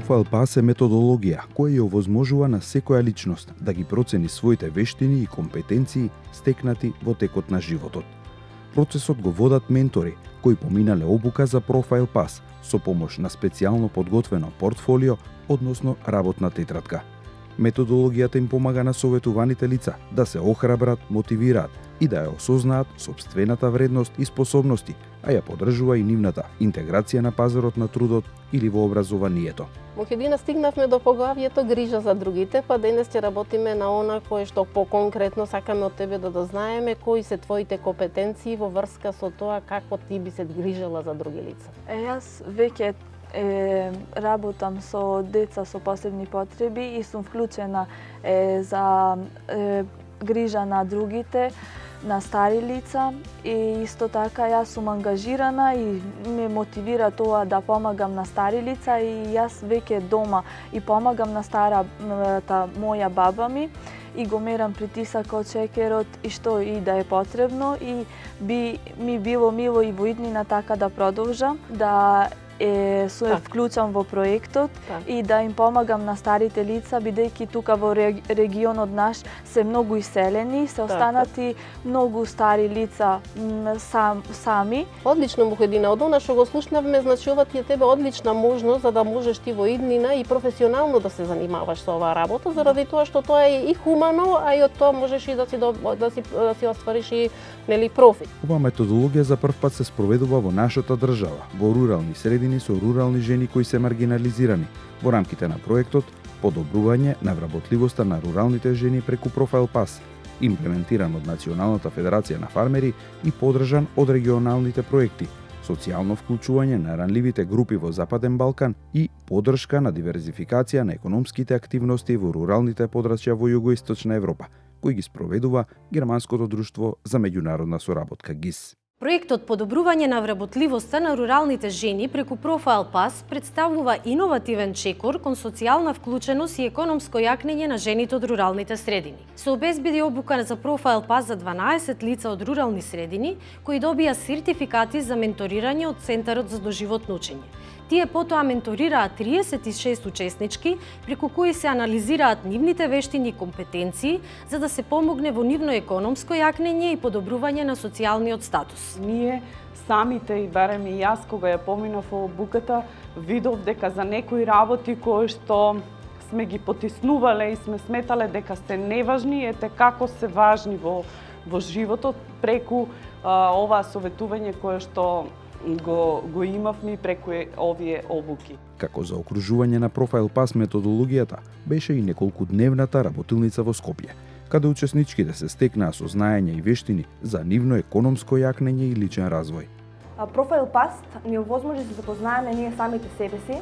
Профайл Пас е методологија која ја овозможува на секоја личност да ги процени своите вештини и компетенции стекнати во текот на животот. Процесот го водат ментори кои поминале обука за Профайл Пас со помош на специјално подготвено портфолио, односно работна тетрадка. Методологијата им помага на советуваните лица да се охрабрат, мотивираат и да ја осознаат сопствената вредност и способности, а ја поддржува и нивната интеграција на пазарот на трудот или во образованието. Во Хедина стигнавме до поглавието грижа за другите, па денес ќе работиме на она кое што поконкретно сакаме од тебе да дознаеме кои се твоите компетенции во врска со тоа како ти би се грижела за други лица. Јас веќе работам со деца со посебни потреби и сум вклучена за грижа на другите, на стари лица и исто така јас сум ангажирана и ме мотивира тоа да помагам на стари лица и јас веќе дома и помагам на старата моја баба и го мерам притисакот, шекерот и што и да е потребно и би ми било мило и во иднина така да продолжам, да се вклучам во проектот и да им помагам на старите лица, бидејќи тука во регионот наш се многу иселени, се останати многу стари лица сами. Одлично, Мухедина, од она што го слушнавме, значи ова ти е тебе одлична можност за да можеш ти во иднина и професионално да се занимаваш со оваа работа, заради тоа што тоа е и хумано, а и од тоа можеш и да си оствариш и профит. Оваа методологија за прв пат се спроведува во нашата држава, во рурални средини со рурални жени кои се маргинализирани, во рамките на проектот Подобрување на вработливоста на руралните жени преку Профайл Пас, имплементиран од Националната федерација на фармери и поддржан од регионалните проекти, социјално вклучување на ранливите групи во Западен Балкан и поддршка на диверзификација на економските активности во руралните подрачја во Југоисточна Европа, кој ги спроведува Германското друштво за меѓународна соработка ГИС. Проектот Подобрување на вработливоста на руралните жени преку Профайл Пас представува иновативен чекор кон социјална вклученост и економско јакнење на жените од руралните средини. Се обезбеди обука за Профайл Пас за 12 лица од рурални средини, кои добија сертификати за менторирање од Центарот за доживотно учење. Тие потоа менторираат 36 учеснички, преку кои се анализираат нивните вештини и компетенции, за да се помогне во нивно економско јакнење и подобрување на социјалниот статус. Ние самите, и барем и јас, кога ја поминав во обуката, видов дека за некои работи кои што сме ги потиснувале и сме сметале дека се неважни, ете како се важни во животот преку оваа советување кое што го имавме преку овие обуки. Како за окружување на Профайл Пас методологијата беше и неколкудневната работилница во Скопје, каде учесничките се стекнаа со знаење и вештини за нивно економско јакнење и личен развој. Профайл Пас ни овозможи да запознаеме ние самите себе си,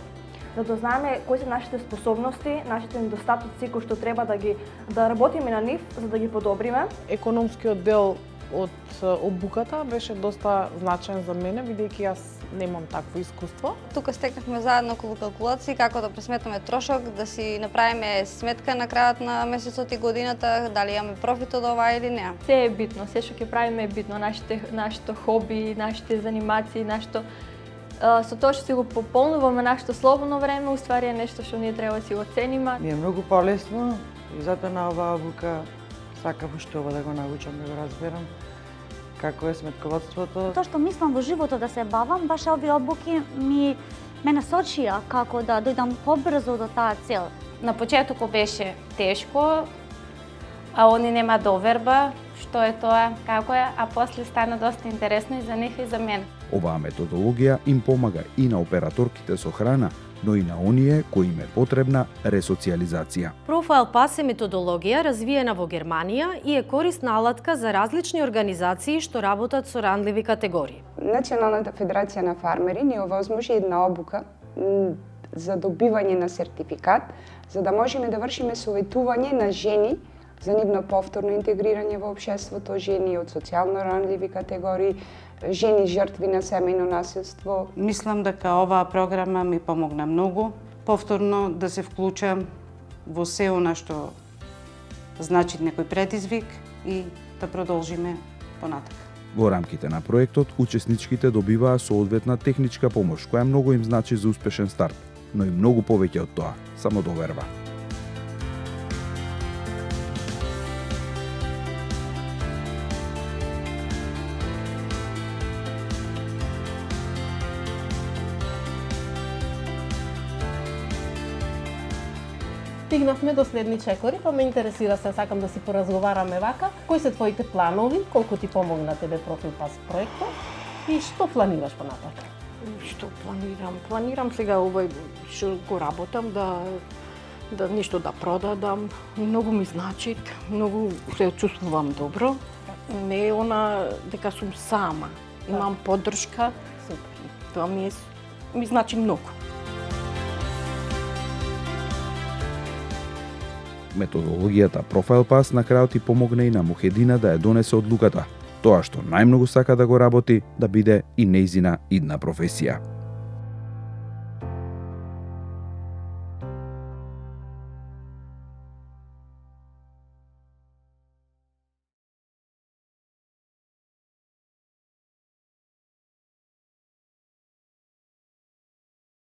да дознаеме кои се нашите способности, нашите недостатоци кои што треба да работиме на нив за да ги подобриме. Економскиот дел од обуката беше доста значаен за мене, бидејќи јас немам такво искуство. Тука стекнавме заедно околу калкулации како да пресметаме трошок, да си направиме сметка на крајот на месецот и годината, дали имаме профит од ова или не. Се е битно, се што ќе правиме е битно, нашите хоби, нашите занимации, со тоа што си го пополнуваме нашето слободно време, уствари е нешто што ние треба да си го цениме. Ми е многу полесно и затоа на оваа обука сакав уште ова да го научам, да го разберам како е сметководството. Тоа што мислам во животот да се бавам, баш овие обуки ме насочија како да дојдам побрзо до таа цел. На почетокот беше тешко, а они нема доверба, што е тоа, како е, а после стана доста интересно и за нив и за мене. Оваа методологија им помага и на операторките со храна, но и на оние кои им е потребна ресоциализација. Профайл Пас е методологија развиена во Германија и е корисна алатка за различни организации што работат со ранливи категории. Националната федерација на фармери ни овозможи една обука за добивање на сертификат, за да можеме да вршиме советување на жени за нивно повторно интегрирање во општеството, жени од социјално ранливи категории, жени жртви на семејно насилство. Мислам дека оваа програма ми помогна многу повторно да се вклучам во се она што значи некој предизвик и да продолжиме понатака. Во рамките на проектот, учесничките добиваа соодветна техничка помош, која многу им значи за успешен старт. но и многу повеќе од тоа, само доверба. Стигнавме до следни чекори, па ме интересира се, сакам да си поразговараме вака. Кои се твоите планови, колку ти помогна тебе Профилпас проектот и што планираш понатака? Што планирам? Планирам сега овој што го работам да нешто да продадам. Многу ми значи, многу се чувствувам добро. Не е она дека сум сама. Имам поддршка. Супер. Тоа ми значи многу. Методологијата Профилпас на крајот ти помогне и на Мухедина да ја донесе одлуката, тоа што најмногу сака да го работи, да биде и нејзина идна професија.